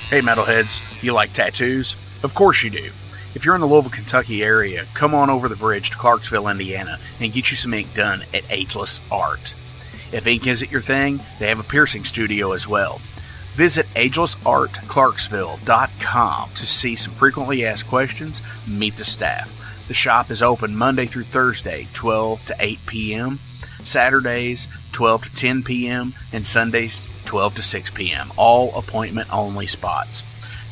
Hey metalheads, you like tattoos? Of course you do. If you're in the Louisville, Kentucky area, come on over the bridge to Clarksville, Indiana, and get you some ink done at Ageless Art. If ink isn't your thing, they have a piercing studio as well. Visit agelessartclarksville.com to see some frequently asked questions, meet the staff. The shop is open Monday through Thursday, 12 to 8 p.m., Saturdays, 12 to 10 p.m., and Sundays, 12 to 6 p.m., all appointment-only spots.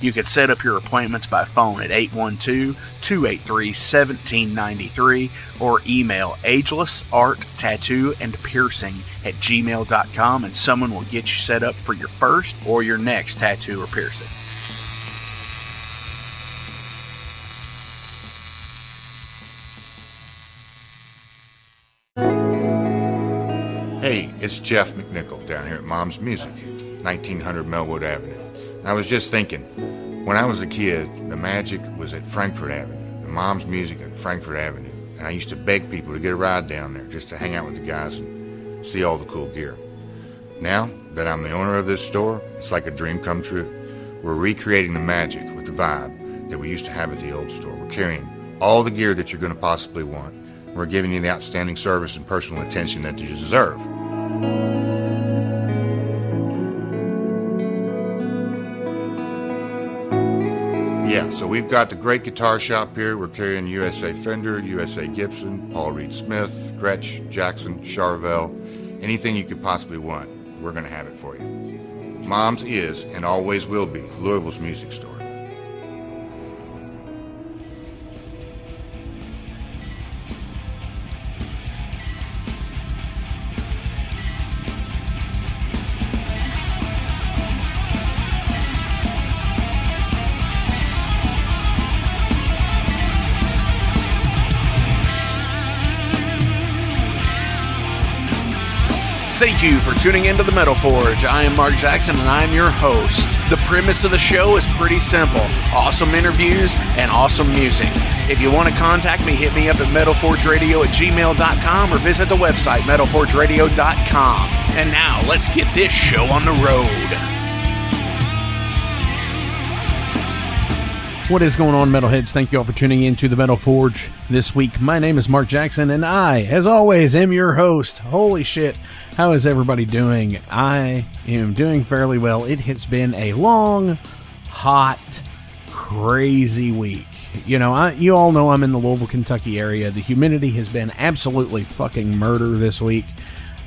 You can set up your appointments by phone at 812-283-1793 or email agelessarttattooandpiercing@gmail.com and someone will get you set up for your first or your next tattoo or piercing. Hey, it's Jeff McNichol down here at Mom's Music, 1900 Melwood Avenue. I was just thinking, when I was a kid, the magic was at Frankfort Avenue, the Mom's Music at Frankfort Avenue, and I used to beg people to get a ride down there just to hang out with the guys and see all the cool gear. Now that I'm the owner of this store, it's like a dream come true. We're recreating the magic with the vibe that we used to have at the old store. We're carrying all the gear that you're going to possibly want. We're giving you the outstanding service and personal attention that you deserve. Yeah, so we've got the great guitar shop here. We're carrying USA Fender, USA Gibson, Paul Reed Smith, Gretsch, Jackson, Charvel. Anything you could possibly want, we're going to have it for you. Mom's is and always will be Louisville's music store. Thank you for tuning into the Metal Forge. I am Mark Jackson and I'm your host. The premise of the show is pretty simple. Awesome interviews and awesome music. If you want to contact me, hit me up at metalforgeradio@gmail.com or visit the website metalforgeradio.com. And now let's get this show on the road. What is going on, Metalheads? Thank you all for tuning in to the Metal Forge this week. My name is Mark Jackson, and I, as always, am your host. Holy shit, how is everybody doing? I am doing fairly well. It has been a long, hot, crazy week. You know, you all know I'm in the Louisville, Kentucky area. The humidity has been absolutely fucking murder this week.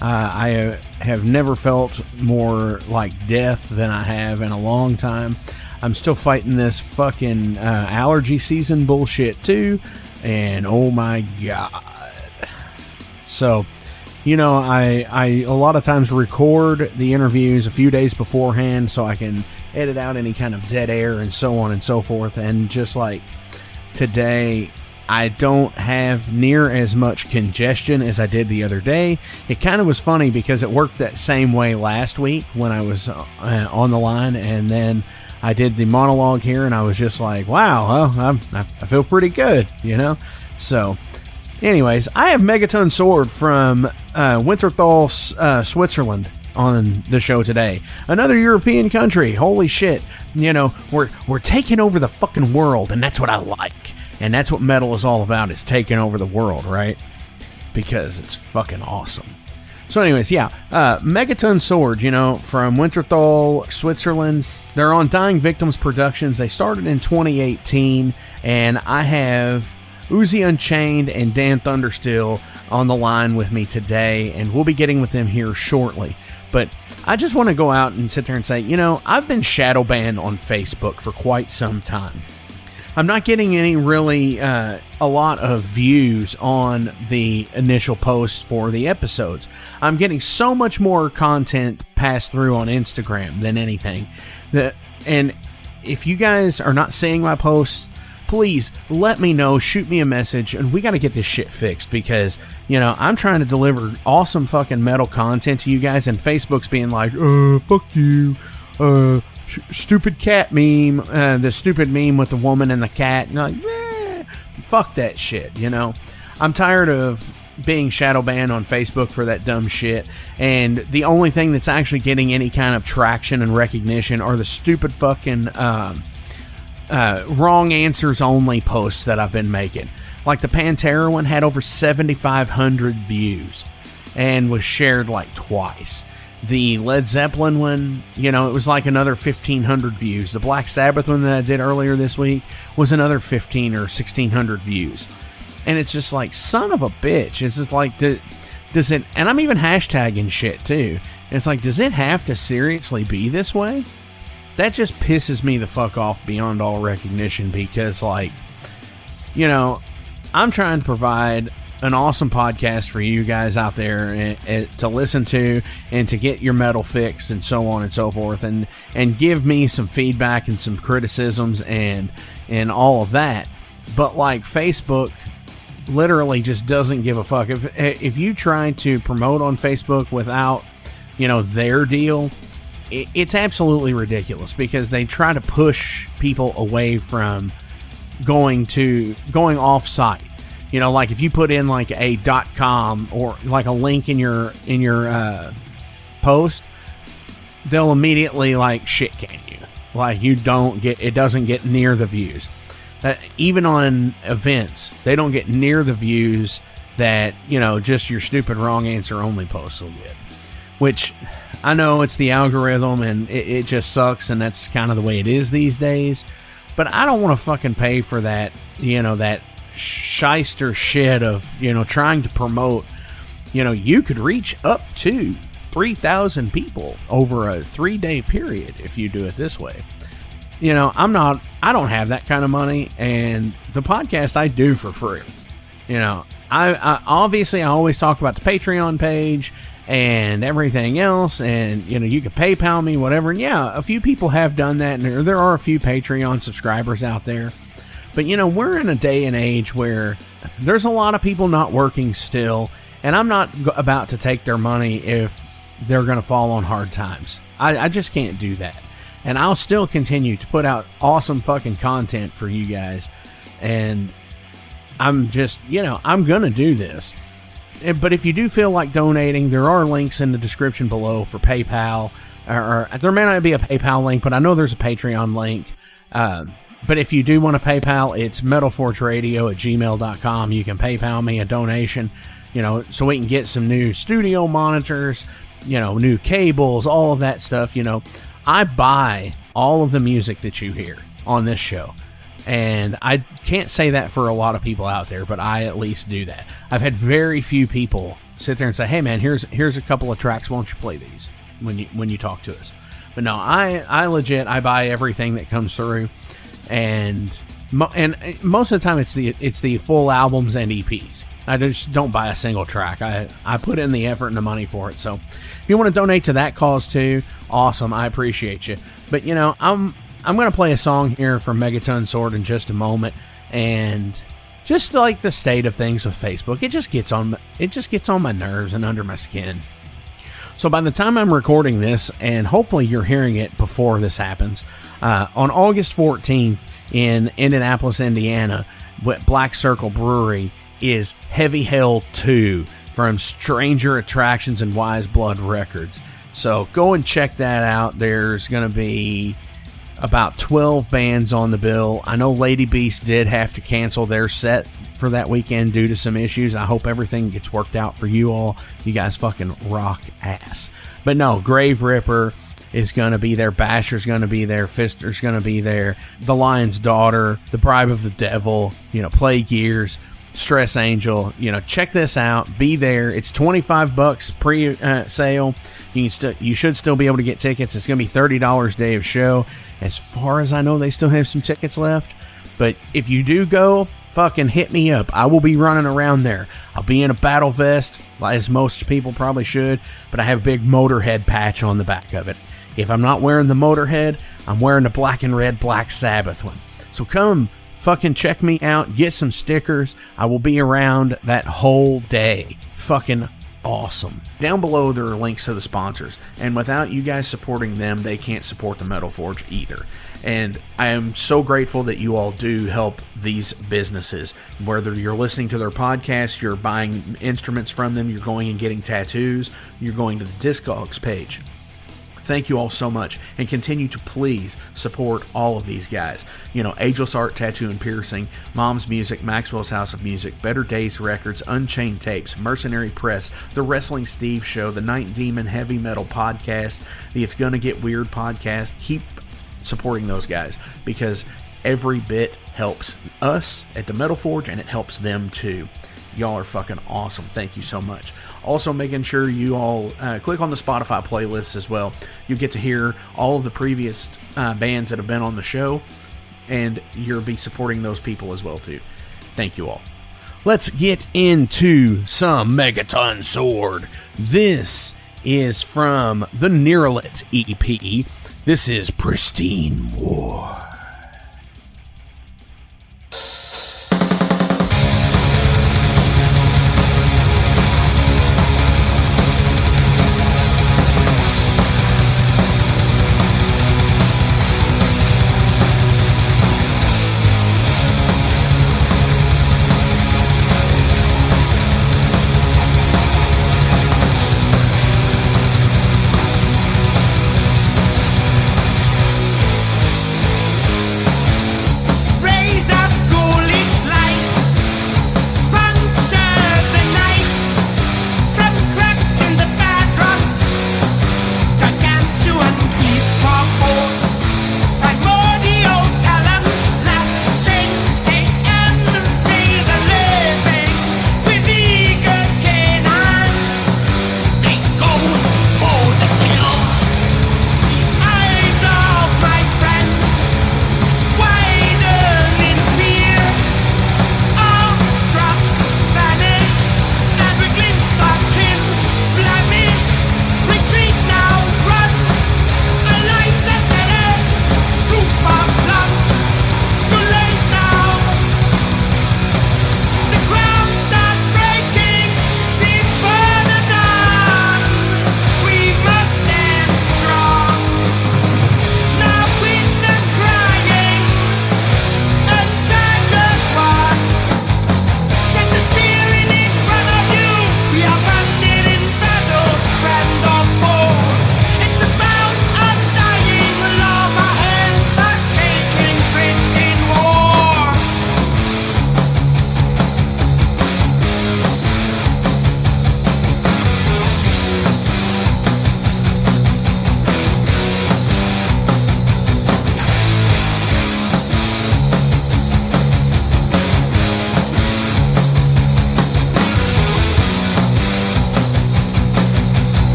I have never felt more like death than I have in a long time. I'm still fighting this fucking allergy season bullshit too, and oh my god. So, you know, I a lot of times record the interviews a few days beforehand so I can edit out any kind of dead air and so on and so forth, and just like today, I don't have near as much congestion as I did the other day. It kind of was funny because it worked that same way last week when I was on the line, and then I did the monologue here, and I was just like, wow, well, I feel pretty good, you know? So, anyways, I have Megaton Sword from Winterthur, Switzerland on the show today. Another European country. Holy shit. You know, we're taking over the fucking world, and that's what I like. And that's what metal is all about, is taking over the world, right? Because it's fucking awesome. So anyways, yeah, Megaton Sword, you know, from Winterthur, Switzerland. They're on Dying Victims Productions. They started in 2018, and I have Uzzy Unchained and Dan Thundersteel on the line with me today, and we'll be getting with them here shortly. But I just want to go out and sit there and say, you know, I've been shadow banned on Facebook for quite some time. I'm not getting any really a lot of views on the initial posts for the episodes. I'm getting so much more content passed through on Instagram than anything. And if you guys are not seeing my posts, please let me know, shoot me a message, and we got to get this shit fixed because, you know, I'm trying to deliver awesome fucking metal content to you guys, and Facebook's being like, fuck you, stupid cat meme, the stupid meme with the woman and the cat, and like, fuck that shit, you know. I'm tired of being shadow banned on Facebook for that dumb shit, and the only thing that's actually getting any kind of traction and recognition are the stupid fucking wrong answers only posts that I've been making. Like the Pantera one had over 7,500 views and was shared like twice. The Led Zeppelin one, it was like another 1,500 views. The Black Sabbath one that I did earlier this week was another 1,500 or 1,600 views. And it's just like, son of a bitch. It's just like, does it, and I'm even hashtagging shit too. And it's like, does it have to seriously be this way? That just pisses me the fuck off beyond all recognition, because like, I'm trying to provide an awesome podcast for you guys out there to listen to and to get your metal fix and so on and so forth, and give me some feedback and some criticisms and all of that. But like, Facebook literally just doesn't give a fuck. If you try to promote on Facebook without their deal, it's absolutely ridiculous, because they try to push people away from going off site. Like if you put in like a .com or like a link in your post, they'll immediately like shit can you. Like it doesn't get near the views. Even on events, they don't get near the views that, just your stupid wrong answer only posts will get. Which, I know it's the algorithm and it just sucks, and that's kind of the way it is these days. But I don't want to fucking pay for that, that shyster shit of, trying to promote, you could reach up to 3,000 people over a 3-day period if you do it this way. I don't have that kind of money, and the podcast I do for free. I obviously I always talk about the Patreon page and everything else, and you can PayPal me, whatever. And yeah, a few people have done that, and there are a few Patreon subscribers out there. But we're in a day and age where there's a lot of people not working still, and I'm not about to take their money if they're going to fall on hard times. I just can't do that. And I'll still continue to put out awesome fucking content for you guys. And I'm just, I'm going to do this. But if you do feel like donating, there are links in the description below for PayPal. Or there may not be a PayPal link, but I know there's a Patreon link. But if you do want to PayPal, it's metalforgeradio@gmail.com. You can PayPal me a donation, so we can get some new studio monitors, new cables, all of that stuff. I buy all of the music that you hear on this show. And I can't say that for a lot of people out there, but I at least do that. I've had very few people sit there and say, hey man, here's a couple of tracks, won't you play these when you talk to us? But no, I legit, I buy everything that comes through. And most of the time it's the full albums and EPs. I just don't buy a single track. I put in the effort and the money for it. So if you want to donate to that cause too, awesome. I appreciate you. But I'm going to play a song here from Megaton Sword in just a moment, and just like the state of things with Facebook, it just gets on my nerves and under my skin. So by the time I'm recording this, and hopefully you're hearing it before this happens, on August 14th in Indianapolis, Indiana, Black Circle Brewery is Heavy Hell 2 from Stranger Attractions and Wise Blood Records. So go and check that out. There's going to be about 12 bands on the bill. I know Lady Beast did have to cancel their set for that weekend due to some issues. I hope everything gets worked out for you all. You guys fucking rock ass. But no, Grave Ripper is going to be there. Basher's going to be there. Fister's going to be there. The Lion's Daughter, The Bribe of the Devil, Plague Years, Stress Angel. Check this out. Be there. It's $25 pre-sale. You should still be able to get tickets. It's going to be $30 day of show. As far as I know, they still have some tickets left. But if you do go, fucking hit me up. I will be running around there. I'll be in a battle vest, as most people probably should, but I have a big Motorhead patch on the back of it. If I'm not wearing the Motorhead, I'm wearing the black and red Black Sabbath one. So come fucking check me out, get some stickers. I will be around that whole day. Fucking awesome. Down below there are links to the sponsors, and without you guys supporting them, they can't support the Metal Forge either. And I am so grateful that you all do help these businesses. Whether you're listening to their podcast, you're buying instruments from them, you're going and getting tattoos, you're going to the Discogs page. Thank you all so much, and continue to please support all of these guys. You know, Ageless Art, Tattoo and Piercing, Mom's Music, Maxwell's House of Music, Better Days Records, Unchained Tapes, Mercenary Press, The Wrestling Steve Show, The Night Demon Heavy Metal Podcast, the It's Gonna Get Weird Podcast. Keep supporting those guys, because every bit helps us at the Metal Forge, and it helps them too. Y'all are fucking awesome. Thank you so much. Also, making sure you all click on the Spotify playlists as well. You'll get to hear all of the previous bands that have been on the show, and you'll be supporting those people as well too. Thank you all. Let's get into some Megaton Sword. This is from the Nearlet EP. This is Pristine War.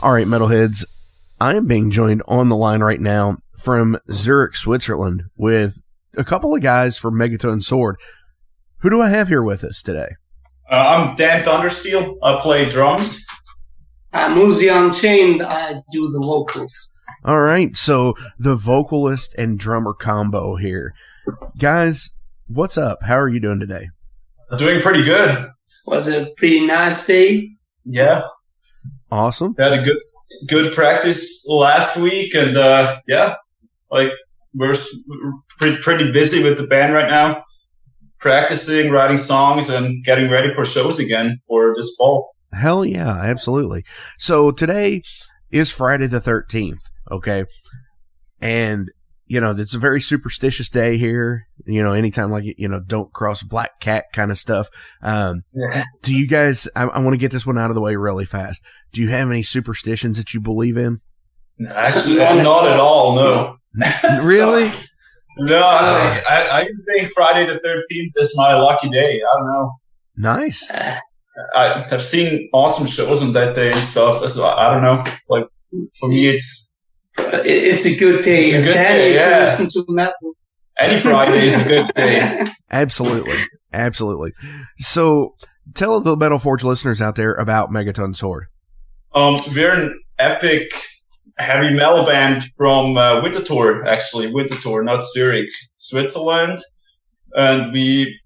All right, metalheads, I am being joined on the line right now from Zurich, Switzerland, with a couple of guys from Megaton Sword. Who do I have here with us today? I'm Dan Thundersteel. I play drums. I'm Uzzy Unchained. I do the vocals. All right, so the vocalist and drummer combo here. Guys, what's up? How are you doing today? Doing pretty good. Was a pretty nice day. Yeah. Awesome. Had a good practice last week, and we're pretty busy with the band right now, practicing, writing songs, and getting ready for shows again for this fall. Hell yeah, absolutely. So today is Friday the 13th, okay? And, it's a very superstitious day here. Anytime don't cross black cat kind of stuff. Do you guys, I want to get this one out of the way really fast. Do you have any superstitions that you believe in? Actually, not at all, no. Really? No, I think Friday the 13th is my lucky day. I don't know. Nice. I've seen awesome shows on that day and stuff. So I don't know. Like, for me, it's a good day. It's a good day, to listen to metal. Any Friday is a good day. Absolutely. So, tell the Metal Forge listeners out there about Megaton Sword. We're an epic heavy metal band from Winterthur, actually. Winterthur, not Zurich, Switzerland. And we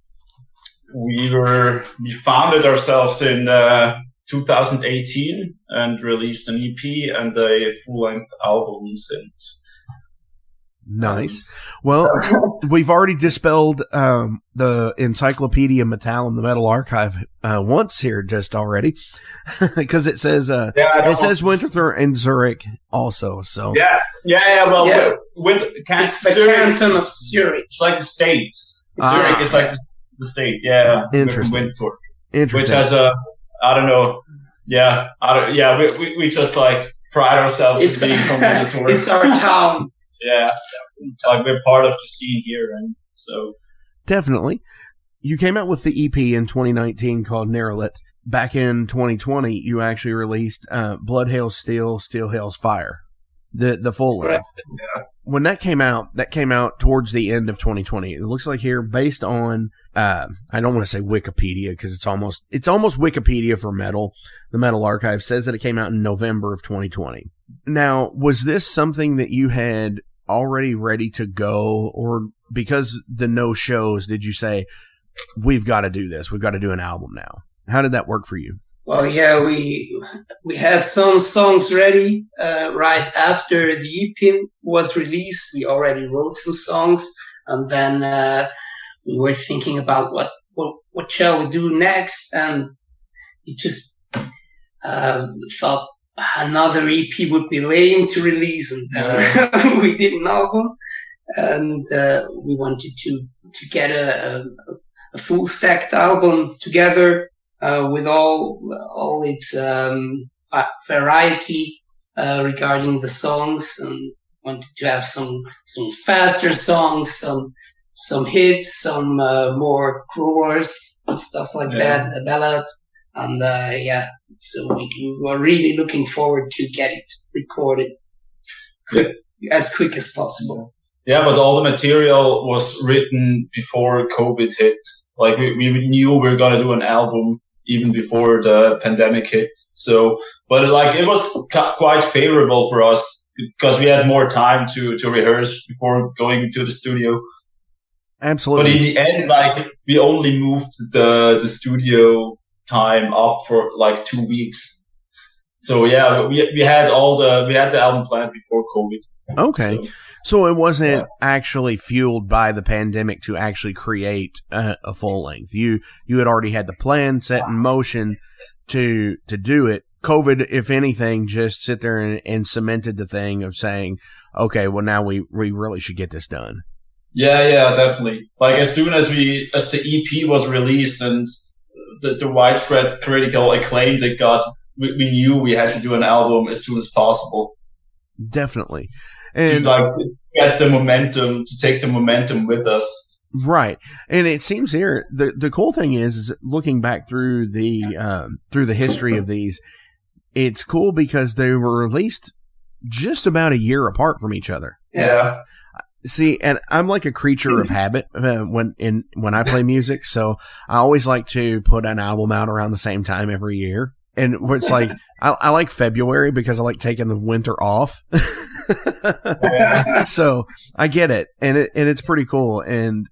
founded ourselves in 2018 and released an EP and a full-length album since. Nice. Well, we've already dispelled the Encyclopedia Metallum, the Metal Archive, once here just already, because it says says Winterthur and Zurich also. So Well, it's the canton of Zurich. It's like the state. Zurich is like the state. Yeah, interesting. Winterthur, interesting. which has I don't know. Yeah, we just like pride ourselves in being from Winterthur. It's our town. Yeah, like we're part of the scene here, and so definitely. You came out with the EP in 2019 called Nerelit. Back in 2020, you actually released Blood Hails Steel, Steel Hails Fire, the full length. Yeah. When that came out towards the end of 2020. It looks like here, based on I don't want to say Wikipedia because it's almost Wikipedia for metal. The Metal Archive says that it came out in November of 2020. Now, was this something that you had already ready to go, or because the no shows, did you say, we've got to do this, we've got to do an album now? How did that work for you? Well, yeah, we had some songs ready right after the EP was released. We already wrote some songs, and then we were thinking about what shall we do next, and we just thought another EP would be lame to release, and then we did an album, and we wanted to get a full stacked album together with all its variety regarding the songs, and wanted to have some faster songs, some hits, some more crowers and stuff like that, a ballad. And so we were really looking forward to get it recorded as quick as possible. Yeah, but all the material was written before COVID hit. Like we knew we were gonna do an album even before the pandemic hit. So, but like it was quite favorable for us because we had more time to rehearse before going to the studio. Absolutely. But in the end, like we only moved the studio time up for like 2 weeks. So yeah, we had the album planned before COVID. Okay. So it wasn't actually fueled by the pandemic to actually create a full length. You had already had the plan set in motion to do it. COVID, if anything, just sit there and cemented the thing of saying, okay, well now we really should get this done. Yeah, definitely. Like as soon as the EP was released and the widespread critical acclaim they got, we knew we had to do an album as soon as possible. Definitely. And to like get the momentum, to take the momentum with us. Right. And it seems here, the cool thing is looking back through the history of these, it's cool because they were released just about a year apart from each other. Yeah. See, and I'm like a creature of habit when I play music, so I always like to put an album out around the same time every year. And it's like I like February because I like taking the winter off. So I get it, and it's pretty cool, and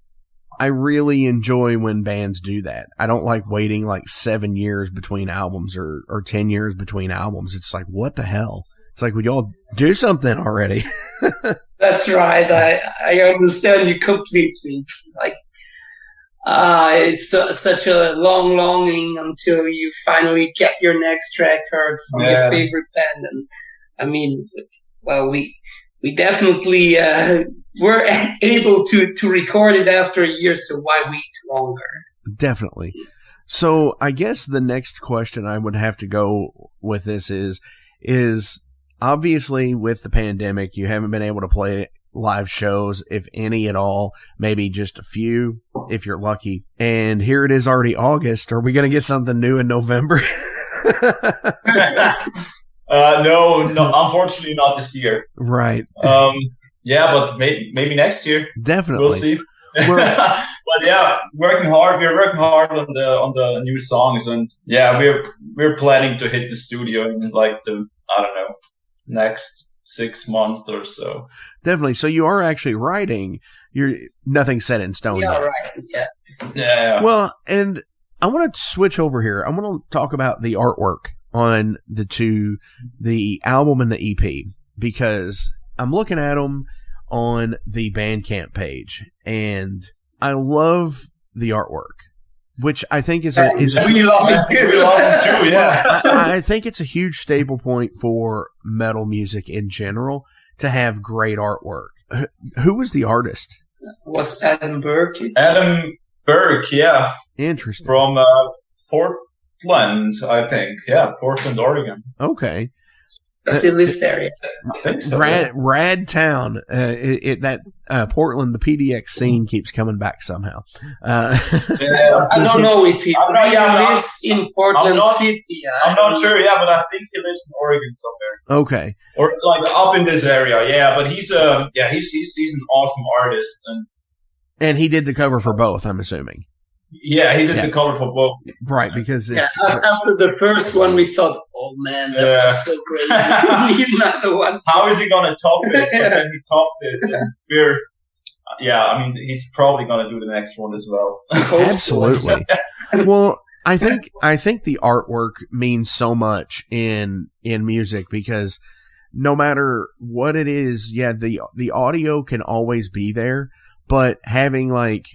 I really enjoy when bands do that. I don't like waiting like 7 years between albums or 10 years between albums. It's like, what the hell? It's like, would y'all do something already? That's right. I understand you completely. It's like, it's such a long longing until you finally get your next record from your favorite band. And I mean, well, we definitely were able to record it after a year, so why wait longer? Definitely. So I guess the next question I would have to go with this is obviously with the pandemic, you haven't been able to play live shows, if any at all, maybe just a few, if you're lucky. And here it is already August. Are we going to get something new in November? No, unfortunately not this year. Right. Yeah, but maybe next year. Definitely. We'll see. But yeah, working hard. We're working hard on the new songs, and yeah, we're planning to hit the studio in like next 6 months or so. Definitely. So you are actually writing. You're nothing set in stone yet. Right. Yeah. Well, and I want to switch over here. I want to talk about the artwork on the album and the EP, because I'm looking at them on the Bandcamp page, and I love the artwork, which I think is we love it too. Yeah, I think it's a huge staple point for metal music in general to have great artwork. Who was the artist? Was Adam Burke? Adam Burke, yeah. Interesting. From Portland, I think. Yeah, Portland, Oregon. Okay. Does he live there? Yeah. I think so. Rad town. Portland, the PDX scene keeps coming back somehow. I don't know if he lives in Portland City. I'm not sure. Yeah, but I think he lives in Oregon somewhere. Okay. Or like up in this area. Yeah, but he's an awesome artist, and he did the cover for both, I'm assuming. Yeah, he did the cover for both. Right, because after the first one, we thought, oh man, that was so great. We need another one. How is he going to top it? But then he topped it. And he's probably going to do the next one as well. Absolutely. Well, I think the artwork means so much in music, because no matter what it is, the audio can always be there, but having like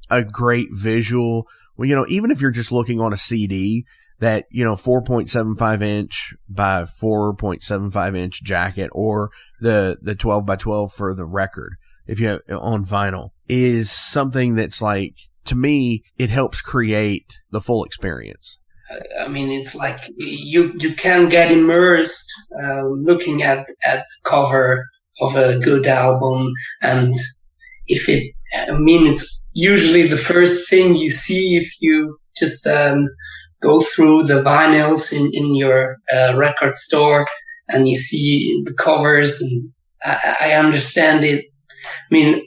a great visual, well, even if you're just looking on a CD, that 4.75 inch by 4.75 inch jacket, or the 12 by 12 for the record, if you have on vinyl, is something that's like, to me, it helps create the full experience. I mean, it's like you can get immersed looking at the cover of a good album, and it's usually the first thing you see if you just go through the vinyls in your record store and you see the covers. And I understand it. I mean,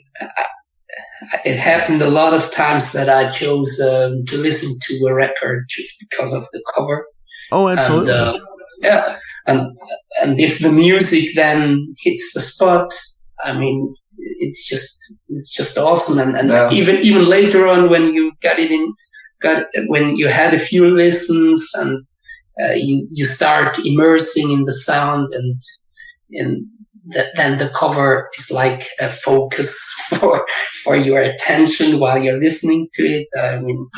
it happened a lot of times that I chose to listen to a record just because of the cover. Oh, absolutely. And, and if the music then hits the spot, I mean, it's just awesome. And even later on, when you when you had a few listens and you start immersing in the sound, and then the cover is like a focus for your attention while you're listening to it. I mean,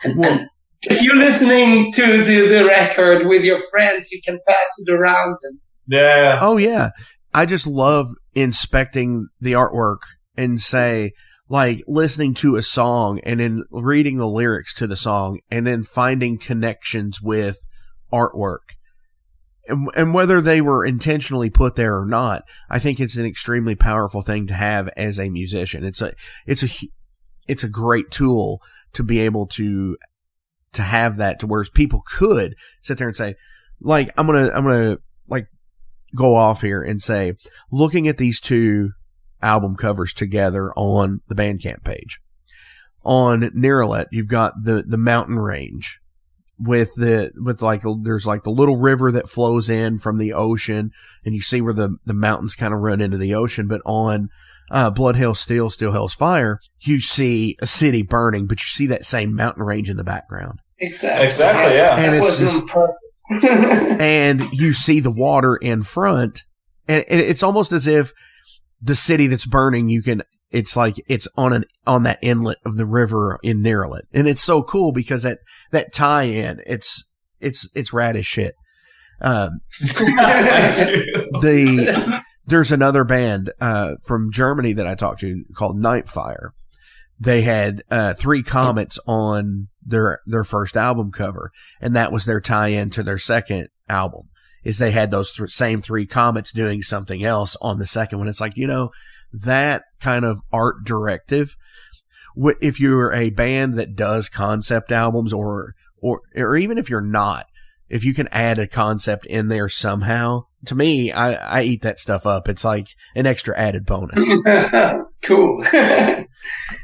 and if you're listening to the record with your friends, you can pass it around. Oh yeah. I just love inspecting the artwork and listening to a song and then reading the lyrics to the song and then finding connections with artwork. And whether they were intentionally put there or not, I think it's an extremely powerful thing to have as a musician. It's a great tool to be able to to have that to where people could sit there and say, like, I'm gonna like go off here and say, looking at these two album covers together on the Bandcamp page, on Nerelet, you've got the mountain range with there's like the little river that flows in from the ocean, and you see where the mountains kind of run into the ocean. But on Blood Hails Steel, Steel Hails Fire, you see a city burning, but you see that same mountain range in the background. Exactly, yeah. And it's just, and you see the water in front, and it's almost as if the city that's burning, it's like it's on that inlet of the river in Nerelet. And it's so cool because that tie-in, it's rad as shit. There's another band from Germany that I talked to called Nightfire. They had 3 comets on their first album cover, and that was their tie-in to their second album. Is they had those same 3 comets doing something else on the second one. It's like, that kind of art directive. If you're a band that does concept albums, or even if you're not, if you can add a concept in there somehow, to me, I eat that stuff up. It's like an extra added bonus. Cool.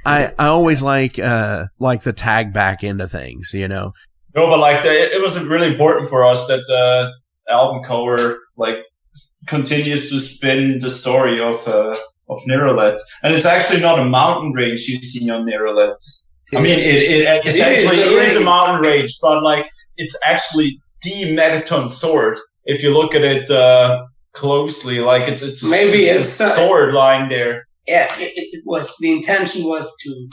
I always like the tag back into things, No, but it was really important for us that the album cover continues to spin the story of Nerelet, and it's actually not a mountain range you see on Nerelet. I mean, it essentially is a mountain range, but it's actually the Megaton Sword. If you look at it closely, it's maybe it's a sword lying there. Yeah, it was, the intention was to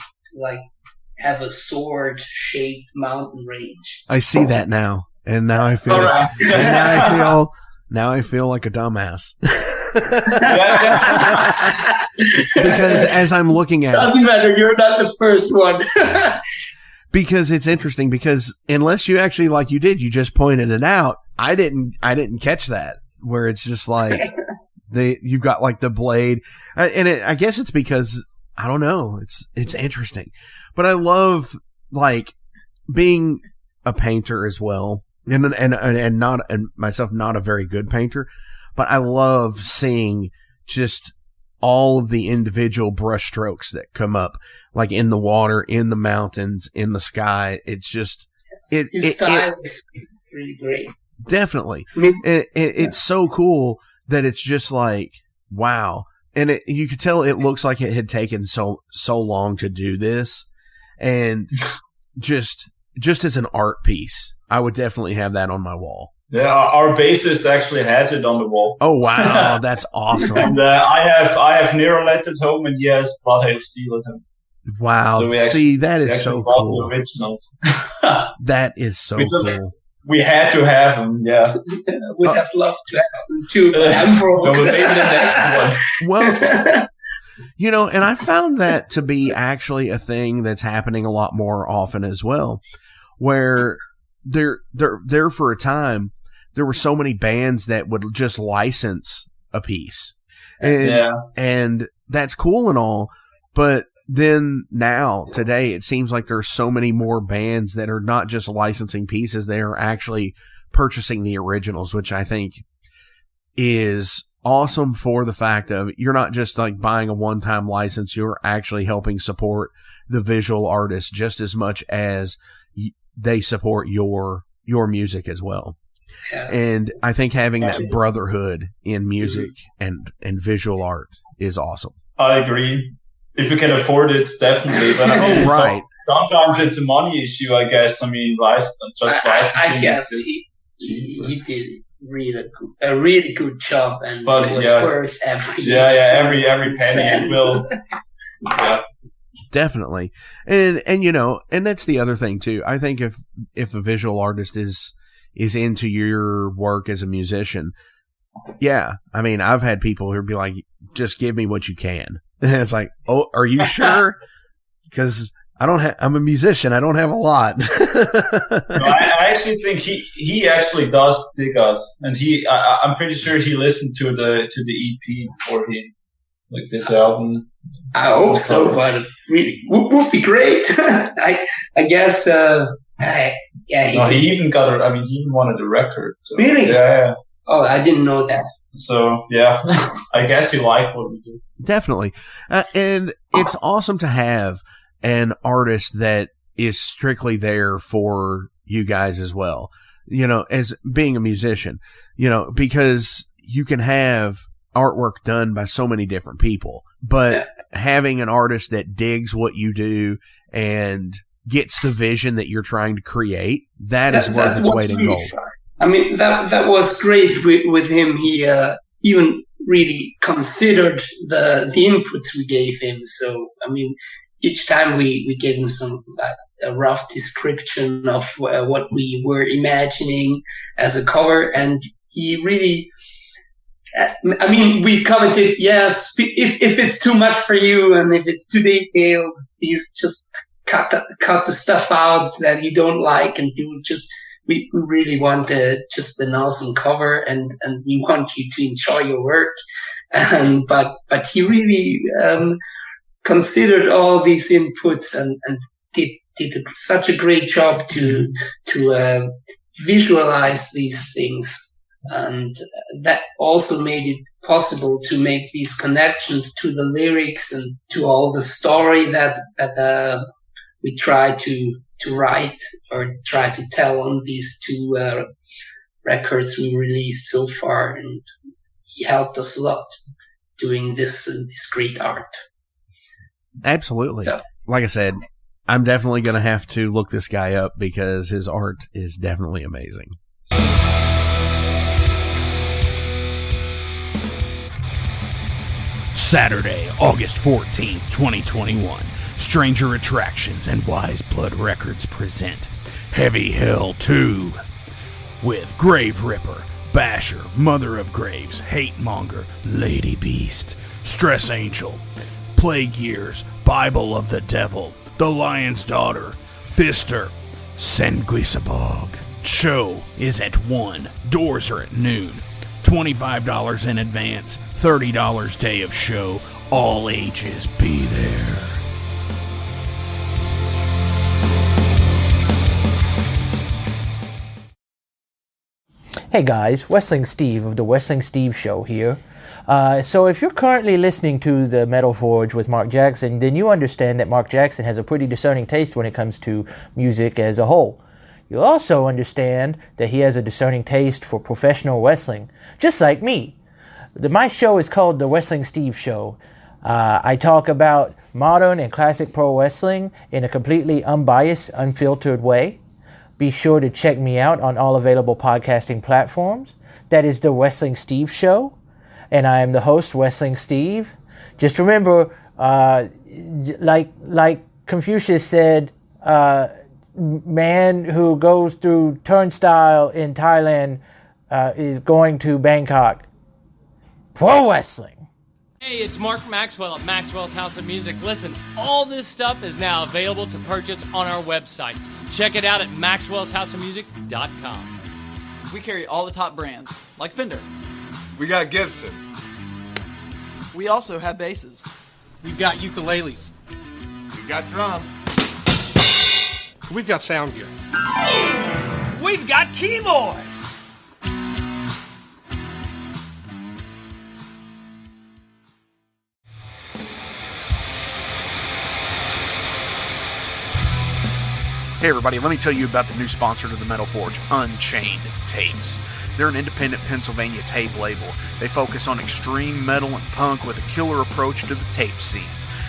have a sword shaped mountain range. I see that now, and now I feel right. and now I feel like a dumbass. Because as I'm looking at doesn't matter, you're not the first one. Because it's interesting, because unless you actually, like you did, you just pointed it out, I didn't catch that, where it's just like you've got the blade, and I guess it's because I don't know, it's interesting. But I love being a painter as well, and myself not a very good painter, but I love seeing just all of the individual brush strokes that come up, in the water, in the mountains, in the sky. It's just his style is really great. Definitely. It's so cool that it's just wow. And you could tell it looks like it had taken so long to do this. And just as an art piece, I would definitely have that on my wall. Yeah, our bassist actually has it on the wall. Oh wow, that's awesome! And I have Nerelet at home, and he has Blood Hails Steel at home. Wow, so that is so cool. The originals. That is so cool. We had to have them, yeah. We have loved to have them too. Maybe the next one. Well, and I found that to be actually a thing that's happening a lot more often as well, where there for a time, there were so many bands that would just license a piece. And that's cool and all, but then now, today, it seems like there's so many more bands that are not just licensing pieces, they are actually purchasing the originals, which I think is awesome, for the fact of you're not just buying a one-time license, you're actually helping support the visual artist just as much as they support your music as well. Yeah. And I think having that brotherhood in music and visual art is awesome. I agree. If you can afford it, definitely. But right. Sometimes it's a money issue, I guess. I mean, licensing. I guess he did a really good job, and it was worth every every penny. It will. Yeah. Definitely. And that's the other thing too. I think if a visual artist is into your work as a musician, I mean, I've had people who be like, just give me what you can. And it's like, oh, are you sure? Because I'm a musician. I don't have a lot. No, I actually think he actually does dig us, and I'm pretty sure he listened to the EP before he did the album. I hope so, but it really would be great. I guess Yeah. He even got he even wanted a record. So, really? Yeah. Oh, I didn't know that. So, yeah, I guess you like what we do. Definitely. And it's awesome to have an artist that is strictly there for you guys as well, as being a musician, because you can have artwork done by so many different people, but having an artist that digs what you do and gets the vision that you're trying to create, that is worth its weight in gold. That was great with him. He even really considered the inputs we gave him. So, each time we gave him a rough description of what we were imagining as a cover, and he really, we commented, yes, if it's too much for you and if it's too detailed, please just cut the stuff out that you don't like and do just. We really want just an awesome cover, and we want you to enjoy your work. But he really considered all these inputs and did such a great job to visualize these things, and that also made it possible to make these connections to the lyrics and to all the story that we try to write or try to tell on these two records we released so far, and he helped us a lot doing this great art. Absolutely. Yeah. Like I said, I'm definitely going to have to look this guy up because his art is definitely amazing. Saturday, August 14th, 2021. Stranger Attractions and Wise Blood Records present Heavy Hell 2 with Grave Ripper, Basher, Mother of Graves, Hate Monger, Lady Beast, Stress Angel, Plague Years, Bible of the Devil, The Lion's Daughter, Fister, Senguisabog. Show is at 1. Doors are at noon. $25 in advance, $30 day of show. All ages be there. Hey guys, Wrestling Steve of the Wrestling Steve Show here. So if you're currently listening to the Metal Forge with Mark Jackson, then you understand that Mark Jackson has a pretty discerning taste when it comes to music as a whole. You'll also understand that he has a discerning taste for professional wrestling, just like me. My show is called the Wrestling Steve Show. I talk about modern and classic pro wrestling in a completely unbiased, unfiltered way. Be sure to check me out on all available podcasting platforms. That is the Wrestling Steve Show. And I am the host, Wrestling Steve. Just remember, like Confucius said, man who goes through turnstile in Thailand is going to Bangkok. Pro wrestling. Hey, it's Mark Maxwell at Maxwell's House of Music. Listen, all this stuff is now available to purchase on our website. Check it out at maxwellshouseofmusic.com. We carry all the top brands, like Fender. We got Gibson. We also have basses. We've got ukuleles. We got drums. We've got sound gear. We've got keyboards. Hey everybody, let me tell you about the new sponsor to the Metal Forge, Unchained Tapes. They're an independent Pennsylvania tape label. They focus on extreme metal and punk with a killer approach to the tape scene.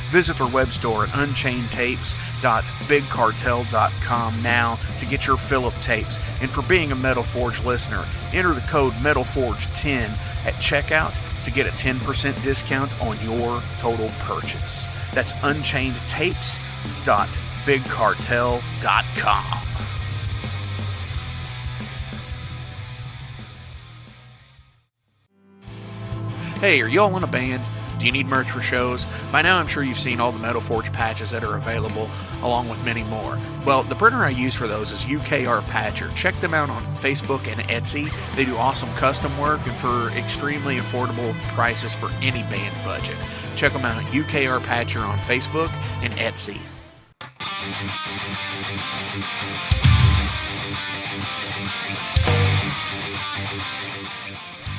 Visit their web store at unchainedtapes.bigcartel.com now to get your fill of tapes. And for being a Metal Forge listener, enter the code METALFORGE10 at checkout to get a 10% discount on your total purchase. That's unchainedtapes.bigcartel.com. Hey, are y'all in a band? Do you need merch for shows? By now I'm sure you've seen all the Metal Forge patches that are available, along with many more. Well, the printer I use for those is UKR Patcher. Check them out on Facebook and Etsy. They do awesome custom work and for extremely affordable prices for any band budget. Check them out, UKR Patcher on Facebook and Etsy.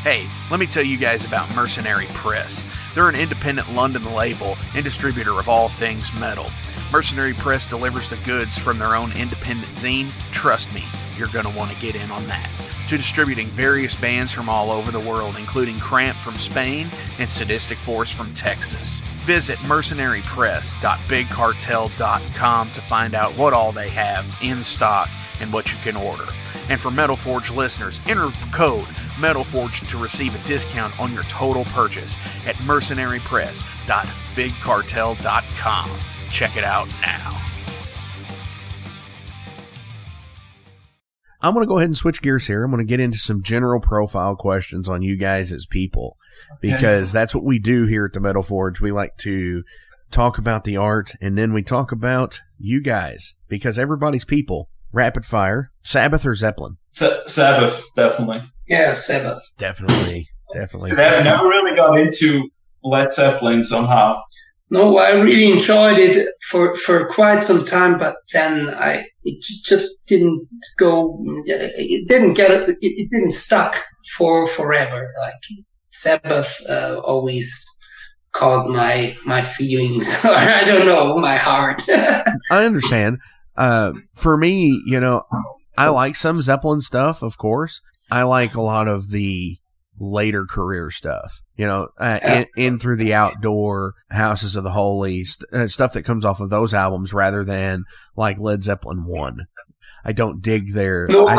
Hey, let me tell you guys about Mercenary Press. They're an independent London label and distributor of all things metal. Mercenary Press delivers the goods from their own independent zine. Trust me, you're going to want to get in on that. To distributing various bands from all over the world, including Cramp from Spain and Sadistic Force from Texas. Visit mercenarypress.bigcartel.com to find out what all they have in stock and what you can order. And for Metal Forge listeners, enter code MetalForge to receive a discount on your total purchase at mercenarypress.bigcartel.com. Check it out now. I'm going to go ahead and switch gears here. I'm going to get into some general profile questions on you guys as people, because that's what we do here at the Metal Forge. We like to talk about the art, and then we talk about you guys, because everybody's people. Rapid fire. Sabbath or Zeppelin? Sabbath, definitely. Yeah, Sabbath. Definitely. I never really got into Led Zeppelin somehow. No, I really enjoyed it for quite some time, but then it just didn't go. It didn't stuck for forever. Like Sabbath always caught my feelings. I don't know, my heart. I understand. For me, I like some Zeppelin stuff, of course. I like a lot of the later career stuff, in Through the Outdoor, Houses of the Holy, stuff that comes off of those albums rather than like Led Zeppelin 1. I don't dig their, I like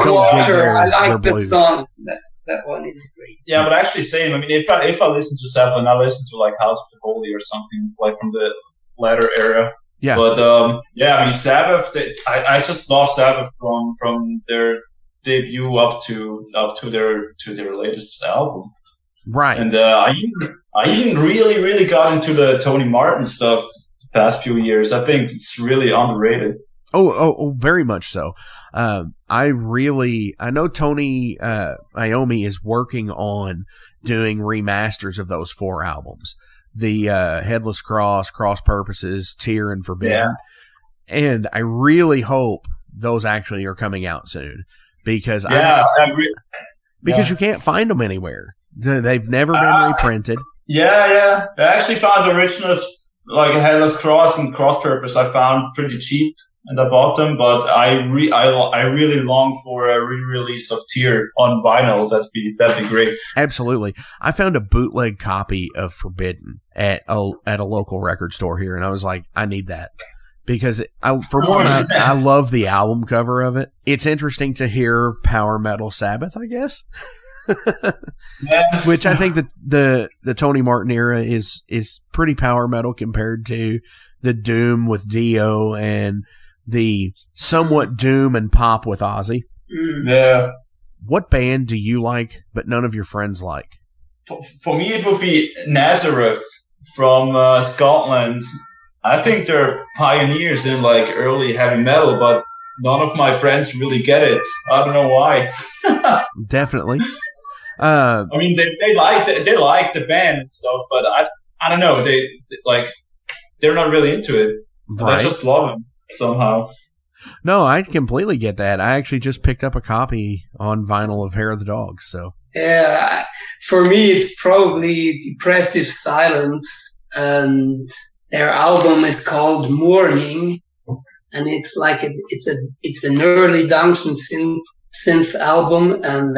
the song. That one is great. Yeah, but actually same. I mean, if I listen to Zeppelin, I listen to like House of the Holy or something like from the latter era. Yeah. But I mean, Sabbath. I just love Sabbath from their debut up to their latest album. Right. And I even really got into the Tony Martin stuff the past few years. I think it's really underrated. Oh, very much so. I know Tony Iommi is working on doing remasters of those 4 albums. The Headless Cross, Cross Purposes, Tear, and Forbidden. Yeah. And I really hope those actually are coming out soon, because you can't find them anywhere. They've never been reprinted. Yeah. I actually found the originals, like Headless Cross and Cross Purpose, I found pretty cheap, and I bought them. But I really long for a re-release of Tear on vinyl. That'd be great. Absolutely. I found a bootleg copy of Forbidden at a local record store here, and I was like, I need that. Because I love the album cover of it. It's interesting to hear power metal Sabbath, I guess. Yeah. Which I think that the Tony Martin era is pretty power metal compared to the Doom with Dio and the somewhat Doom and pop with Ozzy. Yeah. What band do you like but none of your friends like? For me, it would be Nazareth from Scotland. I think they're pioneers in like early heavy metal, but none of my friends really get it. I don't know why. Definitely. I mean, they like the band and stuff, but I don't know. They're not really into it. Right. I just love them somehow. No, I completely get that. I actually just picked up a copy on vinyl of Hair of the Dog. So yeah, for me, it's probably Depressive Silence, and their album is called Morning, and it's like it's an early Dungeon synth album, and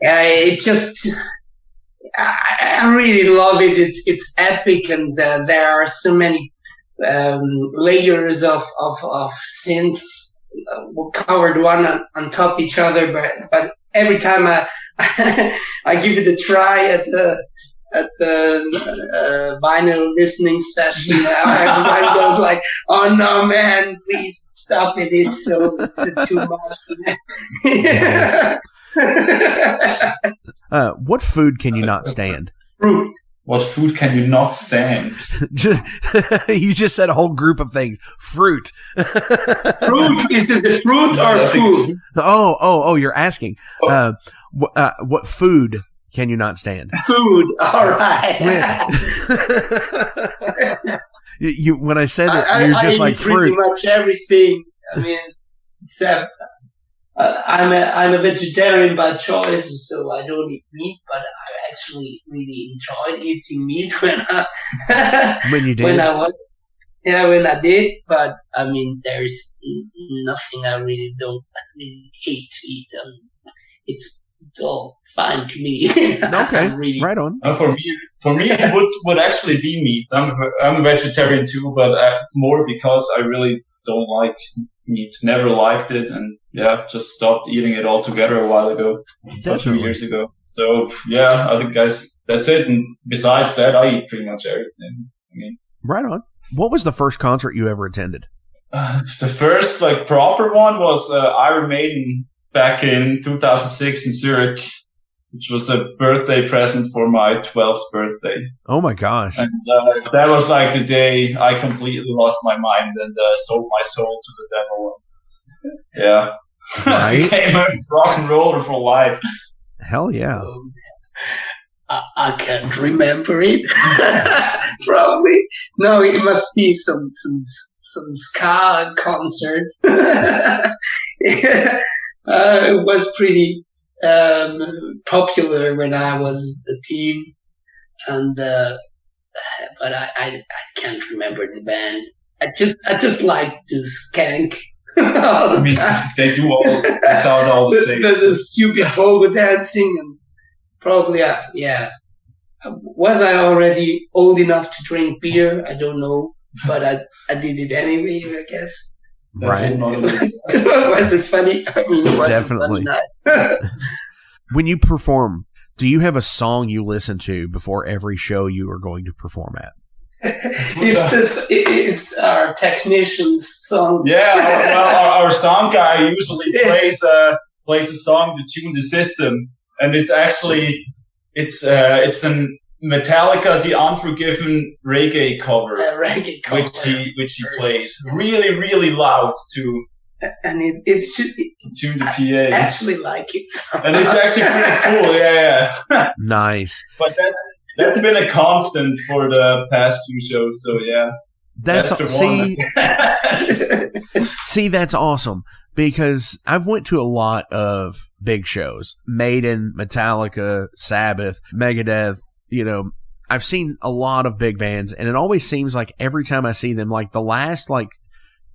it just I really love it. It's epic, and there are so many layers of synths covered one on top of each other, but every time I give it a try at the vinyl listening session, everybody goes like, "Oh no, man, please stop it! It's too much." Yes. What food can you not stand? Fruit. What food can you not stand? You just said a whole group of things. Fruit. Fruit. Is it the fruit or food? Oh, you're asking. What food can you not stand? Food. All right. You when I said it, you're just like fruit. Pretty much everything. I mean, except I'm a vegetarian by choice, so I don't eat meat. But I actually really enjoyed eating meat when you did. when I did. But I mean, there's nothing I really don't really hate to eat. It's all fine to me. Okay, really, right on. For me, it would actually be meat. I'm a vegetarian too, but more because I really don't like meat. Never liked it, and just stopped eating it altogether a while ago, a few years ago. So I think, guys, that's it. And besides that, I eat pretty much everything. I mean, right on. What was the first concert you ever attended? The first proper one was Iron Maiden back in 2006 in Zurich, which was a birthday present for my 12th birthday. Oh my gosh. And that was the day I completely lost my mind and sold my soul to the devil. Yeah. Right? I became a rock and roller for life. Hell yeah. I can't remember it. Probably. No, it must be some ska concert. It was pretty popular when I was a teen, and but I can't remember the band. I just like to skank all the time. They do sound all the same. The stupid pogo dancing, and probably was I already old enough to drink beer? I don't know, but I did it anyway, I guess. Right. Was it funny? I mean, it was definitely. A funny night. When you perform, do you have a song you listen to before every show you are going to perform at? It's our technician's song. Yeah, our sound guy usually plays a song to tune the system, and it's actually it's an Metallica, The Unforgiven reggae cover, which he plays really, really loud to. And it's to tune the PA. I actually like it. And it's actually pretty cool, yeah. Nice. But that's been a constant for the past few shows, so yeah. That's see, that's awesome. Because I've went to a lot of big shows. Maiden, Metallica, Sabbath, Megadeth. I've seen a lot of big bands, and it always seems like every time I see them, the last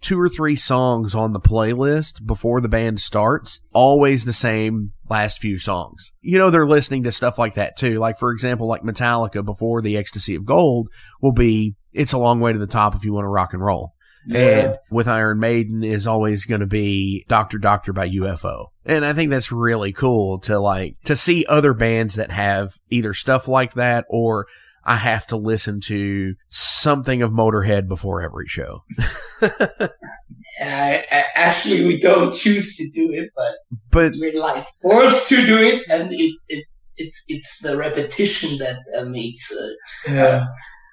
2 or 3 songs on the playlist before the band starts, always the same last few songs. They're listening to stuff like that too. For example, Metallica before the Ecstasy of Gold will be It's a Long Way to the Top If You Want to Rock and Roll. Yeah. And with Iron Maiden is always going to be Doctor Doctor by UFO. And I think that's really cool to see other bands that have either stuff like that, or I have to listen to something of Motorhead before every show. Actually, we don't choose to do it, but we're forced to do it, and it's the repetition that makes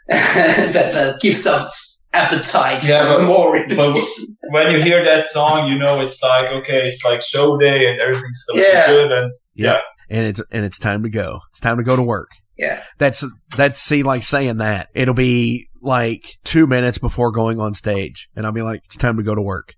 that gives us appetite for more repetition. But when you hear that song, it's okay, it's show day and everything's going to be good, and and it's time to go. It's time to go to work. Yeah. That's saying that. It'll be 2 minutes before going on stage, and I'll be like, it's time to go to work.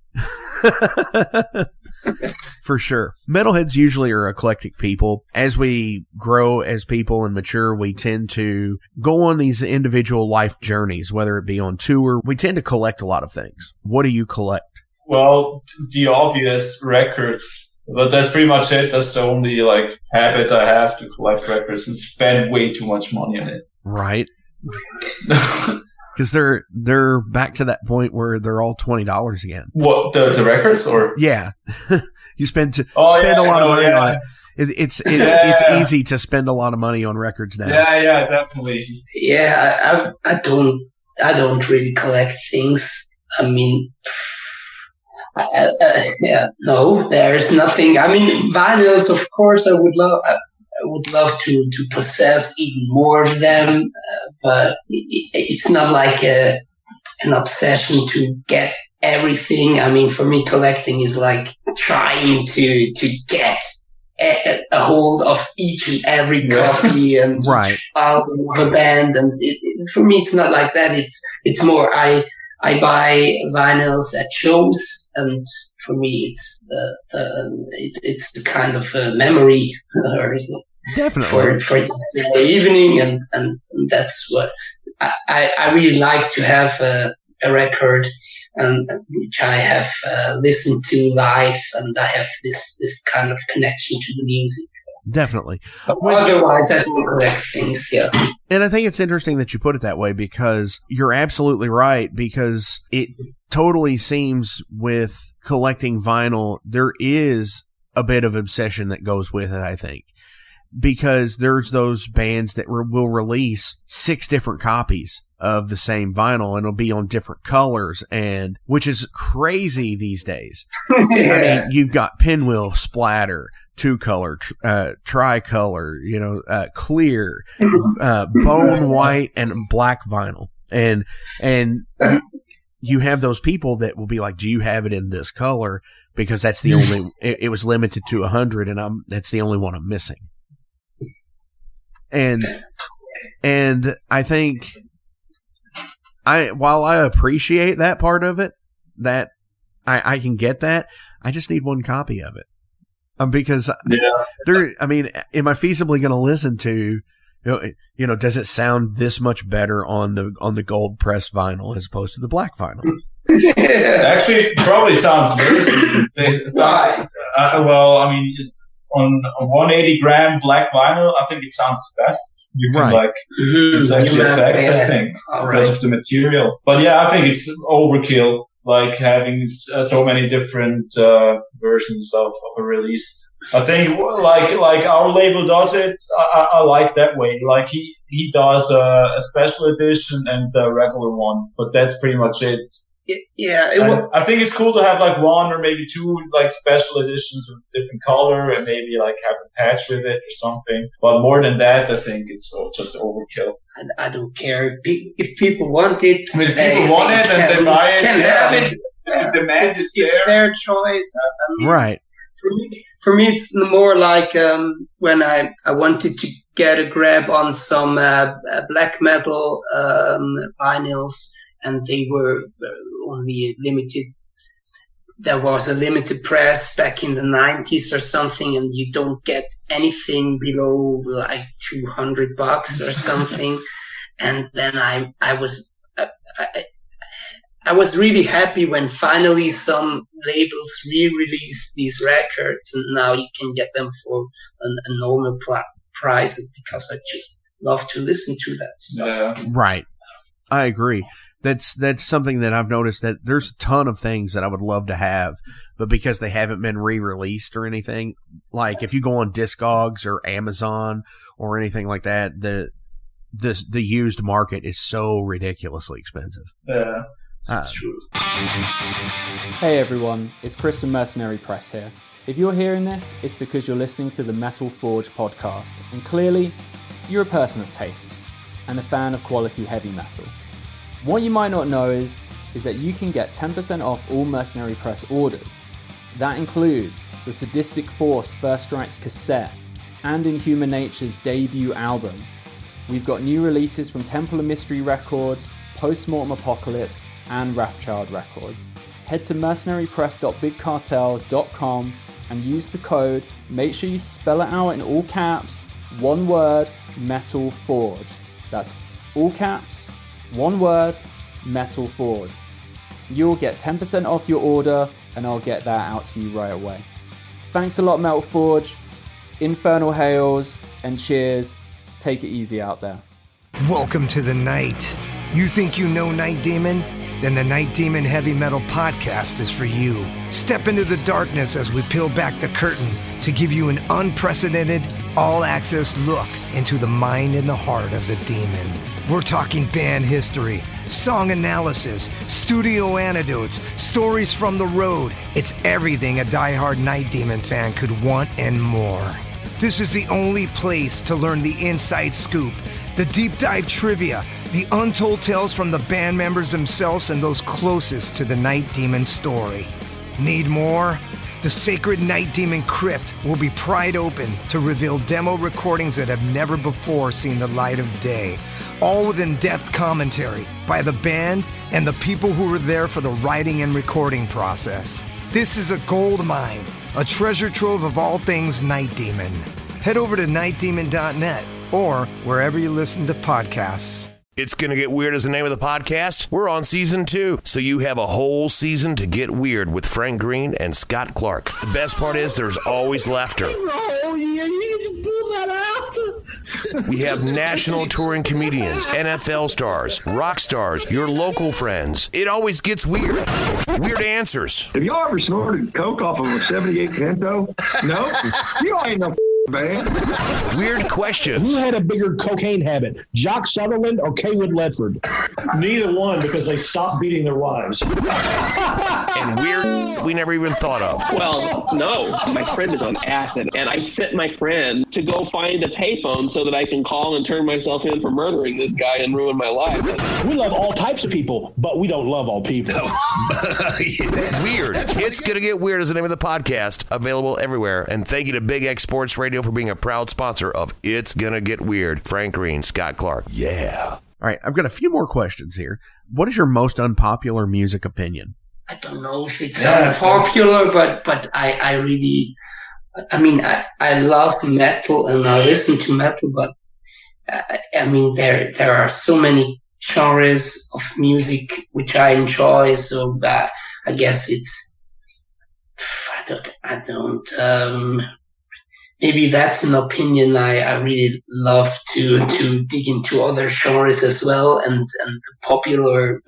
For sure. Metalheads usually are eclectic people. As we grow as people and mature, we tend to go on these individual life journeys, whether it be on tour. We tend to collect a lot of things. What do you collect? Well, the obvious records. But that's pretty much it. That's the only habit I have, to collect records and spend way too much money on it. Right. Because they're back to that point where they're all $20 again. What, the records, or? Yeah. You spend a lot of money on it. It's easy to spend a lot of money on records now. Yeah, definitely. Yeah, I don't really collect things. I mean, no, there's nothing. I mean, vinyls, of course, I would love to possess even more of them, but it's not an obsession to get everything. I mean, for me, collecting is trying to get a hold of each and every copy and each album of a band. And for me, it's not like that. It's more I buy vinyls at shows, and for me, it's the kind of a memory definitely for this evening, and that's what I really like to have a record, which I have listened to live, and I have this kind of connection to the music. Definitely. Otherwise, I don't collect things, yeah. And I think it's interesting that you put it that way, because you're absolutely right, because it totally seems with collecting vinyl, there is a bit of obsession that goes with it, I think. Because there's those bands that will release 6 different copies of the same vinyl, and it'll be on different colors, and which is crazy these days. Yeah. I mean, you've got pinwheel splatter, 2-color, tricolor, clear, bone white, and black vinyl, and you have those people that will be like, "Do you have it in this color?" Because that's the only. It was limited to 100, and that's the only one I'm missing. And I think while I appreciate that part of it, that I can get that, I just need one copy of it. Because am I feasibly going to listen to, does it sound this much better on the gold press vinyl as opposed to the black vinyl? Actually, it probably sounds worse. Why? On a 180 gram black vinyl, I think it sounds best. You can it's actually effect, I think, because of the material. But yeah, I think it's overkill, like having so many different versions of a release. I think like our label does it. I like that way. Like he does a special edition and a regular one, but that's pretty much it. I think it's cool to have like 1 or maybe 2 like special editions with different color, and maybe like have a patch with it or something. But more than that, I think it's just overkill. And I don't care if people want it. I mean, if people want it and they buy it, can have it. If the demand is it's their choice. Right. For me, it's more like when I wanted to get a grab on some black metal vinyls, and they were only limited. There was a limited press back in the 90s or something, and you don't get anything below like $200 or something. And then I was really happy when finally some labels re-released these records, and now you can get them for a normal price, because I just love to listen to that stuff. Yeah. Right. I agree. That's something that I've noticed, that there's a ton of things that I would love to have, but because they haven't been re-released or anything, like if you go on Discogs or Amazon or anything like that, the used market is so ridiculously expensive. Yeah, that's true. Hey everyone, it's Chris from Mercenary Press here. If you're hearing this, it's because you're listening to the Metal Forge podcast, and clearly, you're a person of taste and a fan of quality heavy metal. What you might not know is that you can get 10% off all Mercenary Press orders. That includes the Sadistic Force First Strikes cassette and Inhuman Nature's debut album. We've got new releases from Temple of Mystery Records, Postmortem Apocalypse, and Wrathchild Records. Head to mercenarypress.bigcartel.com and use the code. Make sure you spell it out in all caps, one word, Metal Forge. That's all caps, one word, Metal Forge. You'll get 10% off your order, and I'll get that out to you right away. Thanks a lot, Metal Forge. Infernal hails and cheers. Take it easy out there. Welcome to the night. You think you know Night Demon? Then the Night Demon Heavy Metal Podcast is for you. Step into the darkness as we peel back the curtain to give you an unprecedented, all-access look into the mind and the heart of the demon. We're talking band history, song analysis, studio anecdotes, stories from the road. It's everything a diehard Night Demon fan could want and more. This is the only place to learn the inside scoop, the deep dive trivia, the untold tales from the band members themselves and those closest to the Night Demon story. Need more? The sacred Night Demon Crypt will be pried open to reveal demo recordings that have never before seen the light of day, all with in-depth commentary by the band and the people who were there for the writing and recording process. This is a gold mine, a treasure trove of all things Night Demon. Head over to nightdemon.net or wherever you listen to podcasts. It's Gonna Get Weird is the name of the podcast. We're on season 2, so you have a whole season to get weird with Frank Green and Scott Clark. The best part is there's always laughter. Oh, yeah, you need to pull that out. We have national touring comedians, NFL stars, rock stars, your local friends. It always gets weird. Weird answers. Have y'all ever snorted coke off of a 78 Pinto? No? You ain't no man. Weird questions. Who had a bigger cocaine habit, Jock Sutherland or Kaywood Ledford? Neither one, because they stopped beating their wives. And weird we never even thought of. Well, no. My friend is on acid, and I sent my friend to go find a payphone so that I can call and turn myself in for murdering this guy and ruin my life. We love all types of people, but we don't love all people. Weird. It's Gonna Get Weird is the name of the podcast, available everywhere. And thank you to Big X Sports Radio for being a proud sponsor of It's Gonna Get Weird. Frank Green, Scott Clark. Yeah. All right, I've got a few more questions here. What is your most unpopular music opinion? I don't know if it's unpopular, but I really, I mean, I love metal and I listen to metal, but I mean, there are so many genres of music which I enjoy, so I guess it's, I don't, maybe that's an opinion. I really love to dig into other genres as well, and the popular,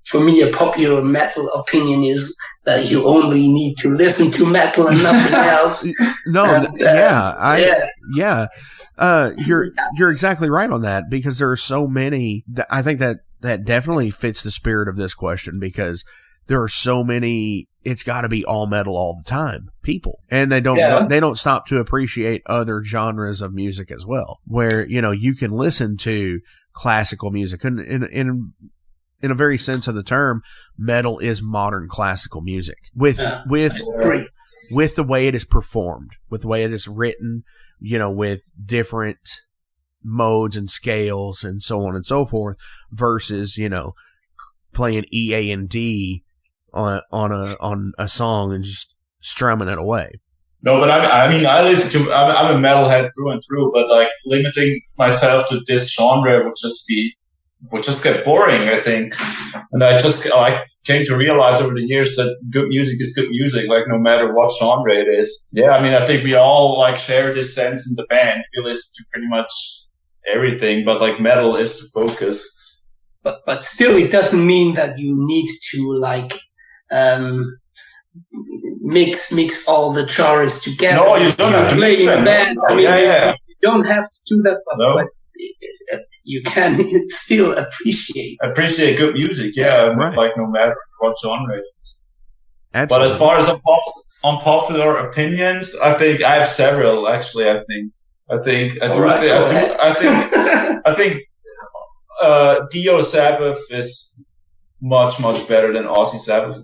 for me, a popular metal opinion is that you only need to listen to metal and nothing else. You're exactly right on that, because there are so many. I think that definitely fits the spirit of this question, because there are so many. It's got to be all metal all the time, people, and they don't stop to appreciate other genres of music as well. Where you can listen to classical music, and in a very sense of the term, metal is modern classical music with the way it is performed, with the way it is written, with different modes and scales and so on and so forth, versus playing E, A, and D on a song and just strumming it away. No, but I mean, I listen to. I'm a metalhead through and through, but like limiting myself to this genre would just get boring, I think. And I came to realize over the years that good music is good music, like no matter what genre it is. Yeah, I mean, I think we all like share this sense in the band. We listen to pretty much everything, but like metal is the focus. But still, it doesn't mean that you need to like mix all the genres together. No, you don't have to play in a band. I mean, you don't have to do that, but you can still appreciate good music. Yeah, right. Like no matter what genre it is. Absolutely. But as far as unpopular opinions, I think I have several. Actually, I think Dio Sabbath is much better than Ozzy Sabbath.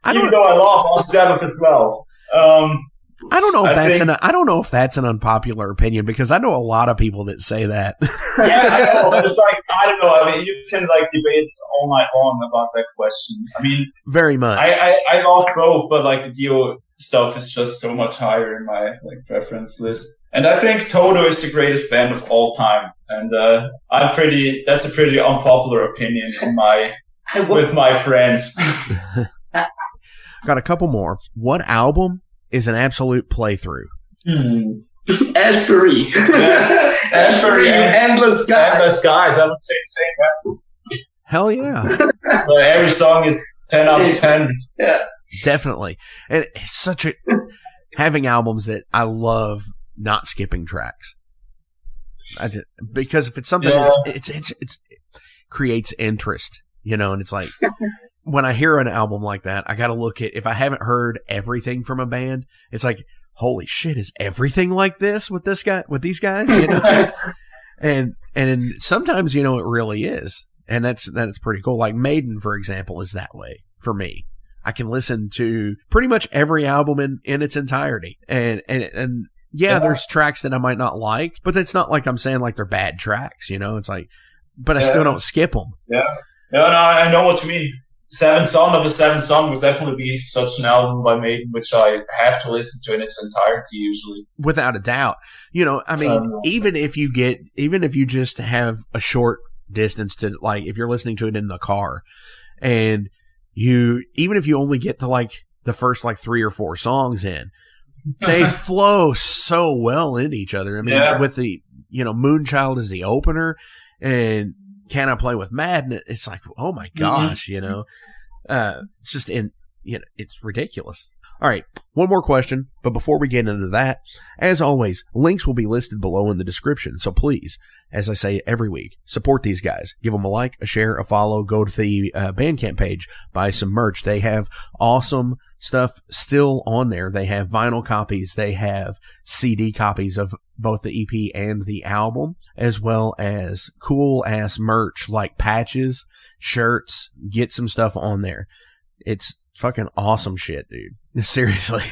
Even though I love Ozzy Sabbath as well. I don't know if that's an unpopular opinion, because I know a lot of people that say that. Yeah, I know. It's like, I don't know. I mean, you can like debate all night long about that question. I mean, very much. I love both, but like the Dio stuff is just so much higher in my like preference list. And I think Toto is the greatest band of all time. And that's a pretty unpopular opinion with my friends. Got a couple more. What album is an absolute playthrough? Ashbury. Ashbury and Endless Skies. Endless Skies. I would say the same. Hell yeah. But every song is 10 out of 10. Yeah. Definitely. And it's having albums that I love not skipping tracks. Because if it's something it creates interest, and it's like when I hear an album like that, I got to look at, if I haven't heard everything from a band, it's like, holy shit, is everything like this with these guys? And sometimes, it really is. And that's pretty cool. Like Maiden, for example, is that way for me. I can listen to pretty much every album in its entirety. And yeah, there's tracks that I might not like, but it's not like I'm saying like they're bad tracks, you know? It's like, but I still don't skip them. Yeah. No, I know what you mean. Seventh Son would definitely be such an album by Maiden, which I have to listen to in its entirety usually. Without a doubt. You know, I mean, even if you just have a short distance to, like, if you're listening to it in the car, and even if you only get to like the first like 3 or 4 songs in, they flow so well into each other. I mean, with the, you know, Moonchild is the opener, and Can I Play with Madness? It's like, oh my gosh, you know, it's just it's ridiculous. All right, one more question, but before we get into that, as always, links will be listed below in the description. So please, as I say every week, support these guys. Give them a like, a share, a follow. Go to the Bandcamp page, buy some merch. They have awesome stuff still on there. They have vinyl copies. They have CD copies of both the EP and the album, as well as cool-ass merch like patches, shirts. Get some stuff on there. It's fucking awesome shit, dude. Seriously.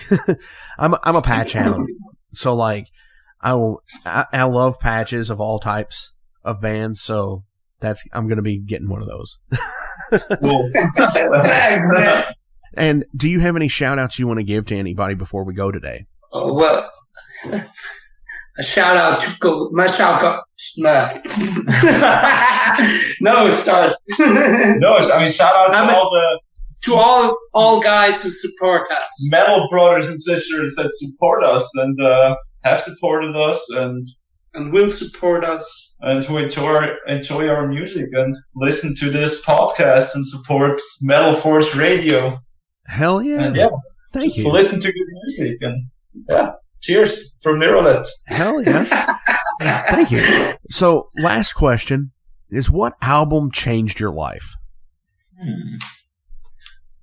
I'm a patch hound. So like I love patches of all types of bands, so I'm gonna be getting one of those. Cool. And do you have any shout outs you want to give to anybody before we go today? Oh, well, a shout out to my shout out. No, start. No, I mean, shout out to all guys who support us, metal brothers and sisters that support us and have supported us and will support us, and who enjoy our music and listen to this podcast and support Metal Forge Radio. Hell yeah! And thank you. Listen to good music and cheers from Mirolet. Hell yeah! Thank you. So, last question is: what album changed your life?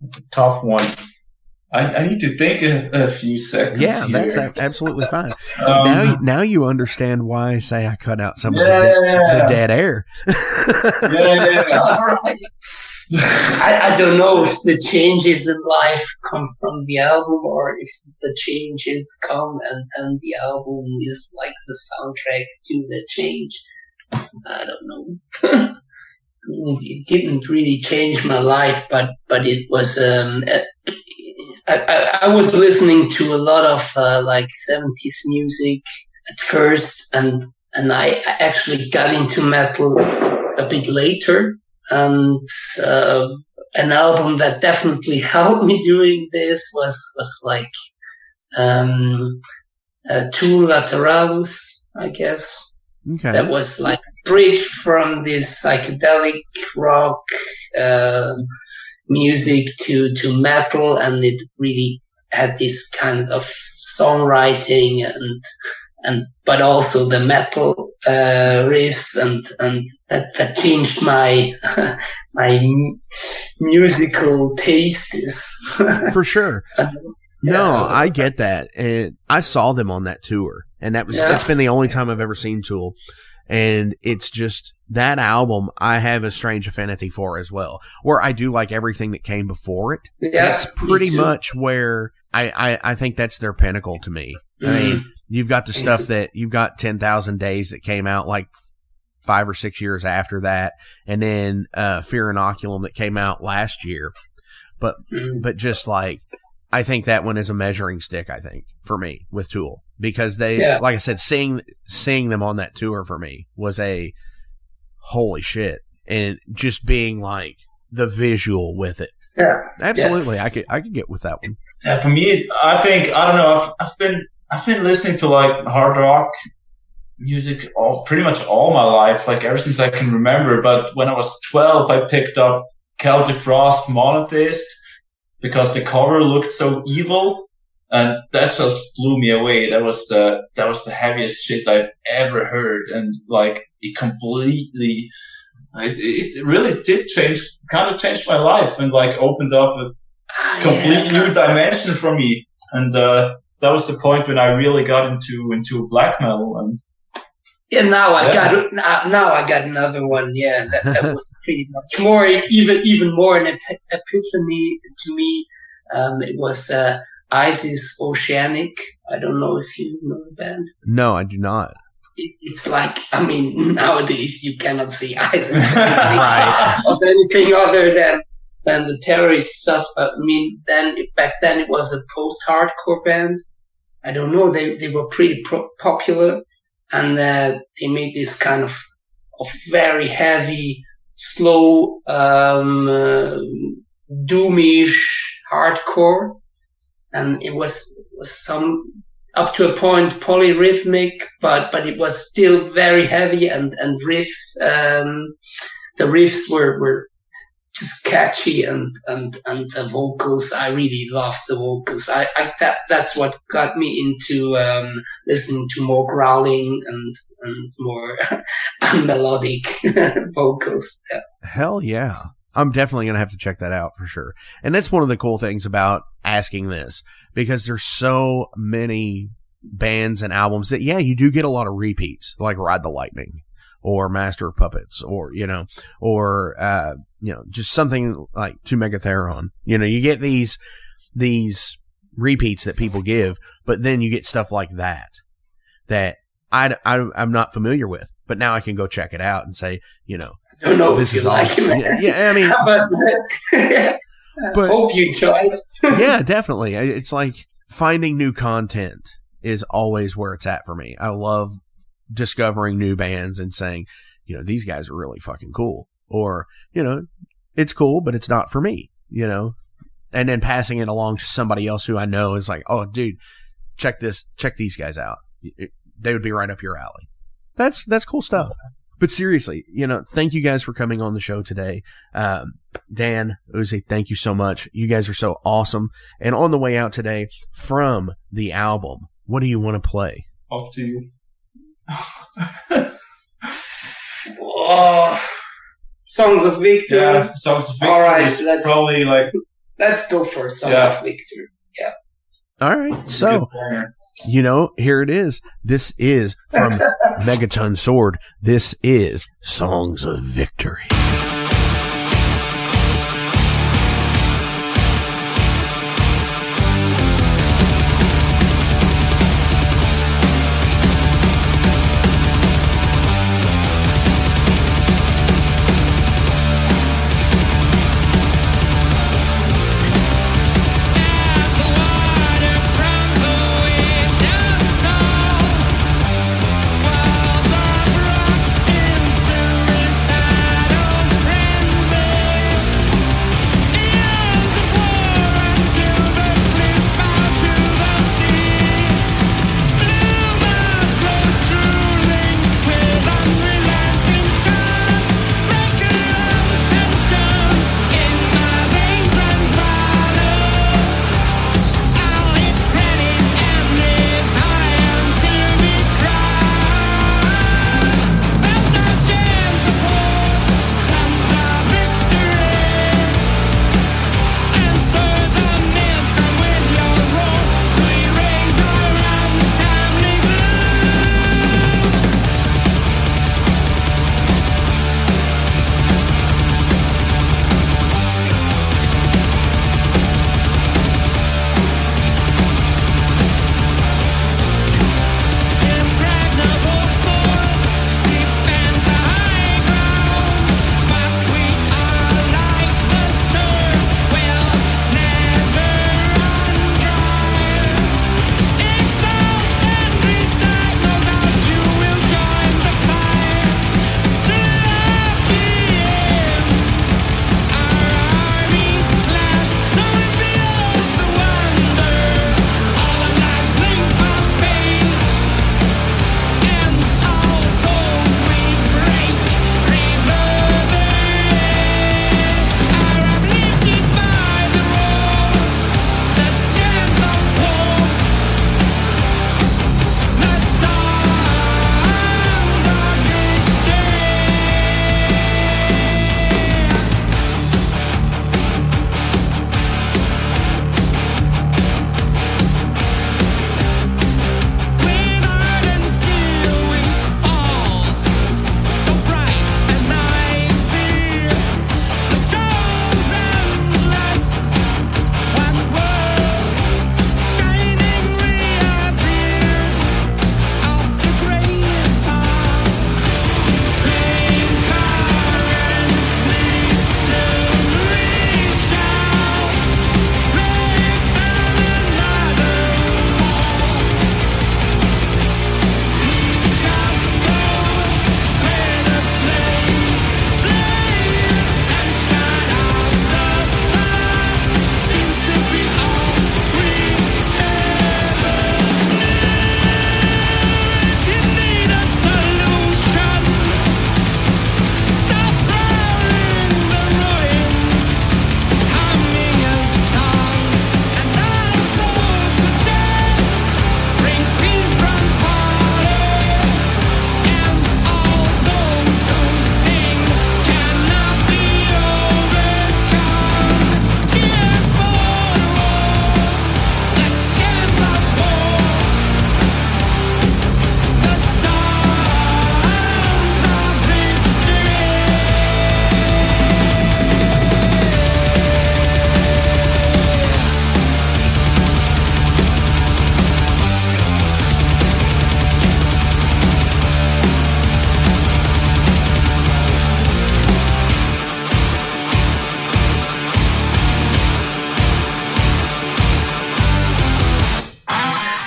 That's a tough one. I need to think a few seconds. Yeah, here. That's absolutely fine. Now you understand why I say I cut out some of the dead air. All right. I don't know if the changes in life come from the album or if the changes come and the album is like the soundtrack to the change. I don't know. It didn't really change my life, but it was. I was listening to a lot of like 70s music at first, and I actually got into metal a bit later. And an album that definitely helped me doing this was like Tool Lateralis, I guess. Okay. That was like a bridge from this psychedelic rock music to metal, and it really had this kind of songwriting and but also the metal riffs and that changed my my musical tastes. For sure. No, I get that. And I saw them on that tour, and that's been the only time I've ever seen Tool. And it's just that album I have a strange affinity for as well, where I do like everything that came before it. Yeah, that's pretty much where I think that's their pinnacle to me. I mean, you've got the stuff that you've got 10,000 Days that came out like 5 or 6 years after that, and then Fear Inoculum that came out last year. But just like, I think that one is a measuring stick, I think, for me with Tool, because they, like I said, seeing them on that tour for me was a holy shit, and just being like the visual with it. Yeah, absolutely. I could get with that one. Yeah, for me, I don't know. I've been listening to like hard rock music pretty much all my life, like ever since I can remember. But when I was 12, I picked up Celtic Frost Monotheist because the cover looked so evil, and that just blew me away. That was the heaviest shit I've ever heard, and like it completely, it really did change my life, and like opened up a complete new dimension for me. And that was the point when I really got into black metal, and Yeah, now I got another one. Yeah, that was pretty much more, even more an epiphany to me. It was Isis Oceanic. I don't know if you know the band. No, I do not. It's like, I mean, nowadays you cannot see Isis of anything other than the terrorist stuff. I mean, back then it was a post-hardcore band. I don't know. They were pretty popular. And they made this kind of very heavy, slow, doomish hardcore, and it was some up to a point polyrhythmic, but it was still very heavy and the riffs were just catchy and the vocals, I really loved the vocals. That's what got me into listening to more growling and more melodic vocals. Yeah. Hell yeah. I'm definitely going to have to check that out for sure. And that's one of the cool things about asking this, because there's so many bands and albums that, yeah, you do get a lot of repeats, like Ride the Lightning or Master of Puppets, or, just something like To Megatheron. You get these repeats that people give, but then you get stuff like that I'm not familiar with, but now I can go check it out and say, I don't know this if is you awesome. like it. Yeah, I mean, but hope you enjoy it. Yeah, definitely. It's like finding new content is always where it's at for me. I love discovering new bands and saying, these guys are really fucking cool, or, it's cool, but it's not for me, and then passing it along to somebody else who I know is like, oh, dude, check these guys out. They would be right up your alley. That's cool stuff. But seriously, thank you guys for coming on the show today. Dan, Uzzy, thank you so much. You guys are so awesome. And on the way out today from the album, what do you want to play? Up to you. Songs of Victor. Yeah, Songs of Victor. All right, let's go for Songs of Victor. Yeah. All right. So, here it is. This is from Megaton Sword. This is Songs of Victory. Walls are broken, suicidal.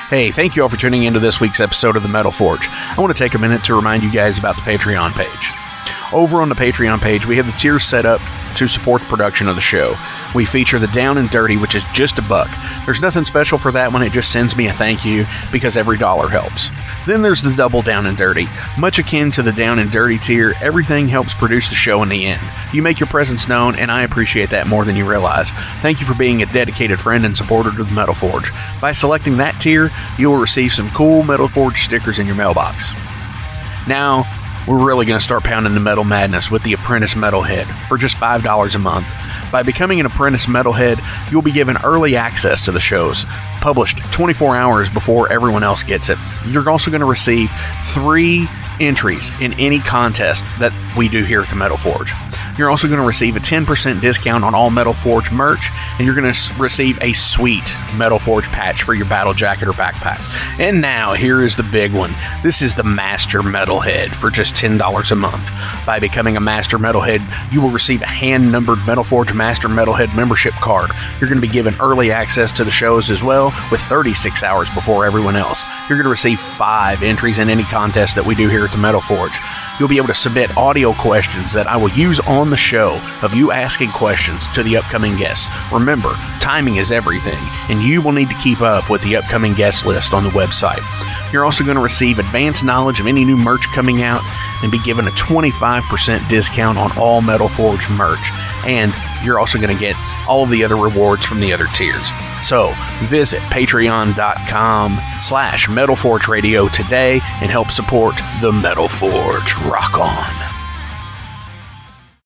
Hey, thank you all for tuning into this week's episode of the Metal Forge. I want to take a minute to remind you guys about the Patreon page. Over on the Patreon page, we have the tiers set up to support the production of the show. We feature the Down and Dirty, which is just $1. There's nothing special for that one, it just sends me a thank you because every dollar helps. Then there's the Double Down and Dirty. Much akin to the Down and Dirty tier, everything helps produce the show in the end. You make your presence known, and I appreciate that more than you realize. Thank you for being a dedicated friend and supporter to the Metal Forge. By selecting that tier, you will receive some cool Metal Forge stickers in your mailbox. Now, we're really going to start pounding the metal madness with the Apprentice Metalhead for just $5 a month. By becoming an Apprentice Metalhead, you'll be given early access to the shows, published 24 hours before everyone else gets it. You're also going to receive 3 entries in any contest that we do here at the Metal Forge. You're also going to receive a 10% discount on all Metal Forge merch, and you're going to receive a sweet Metal Forge patch for your battle jacket or backpack. And now, here is the big one. This is the Master Metalhead for just $10 a month. By becoming a Master Metalhead, you will receive a hand-numbered Metal Forge Master Metalhead membership card. You're going to be given early access to the shows as well, with 36 hours before everyone else. You're going to receive 5 entries in any contest that we do here at the Metal Forge. You'll be able to submit audio questions that I will use on the show of you asking questions to the upcoming guests. Remember, timing is everything, and you will need to keep up with the upcoming guest list on the website. You're also going to receive advanced knowledge of any new merch coming out and be given a 25% discount on all Metal Forge merch. And you're also going to get all of the other rewards from the other tiers. So visit patreon.com/Metal Forge Radio today and help support the Metal Forge. Rock on.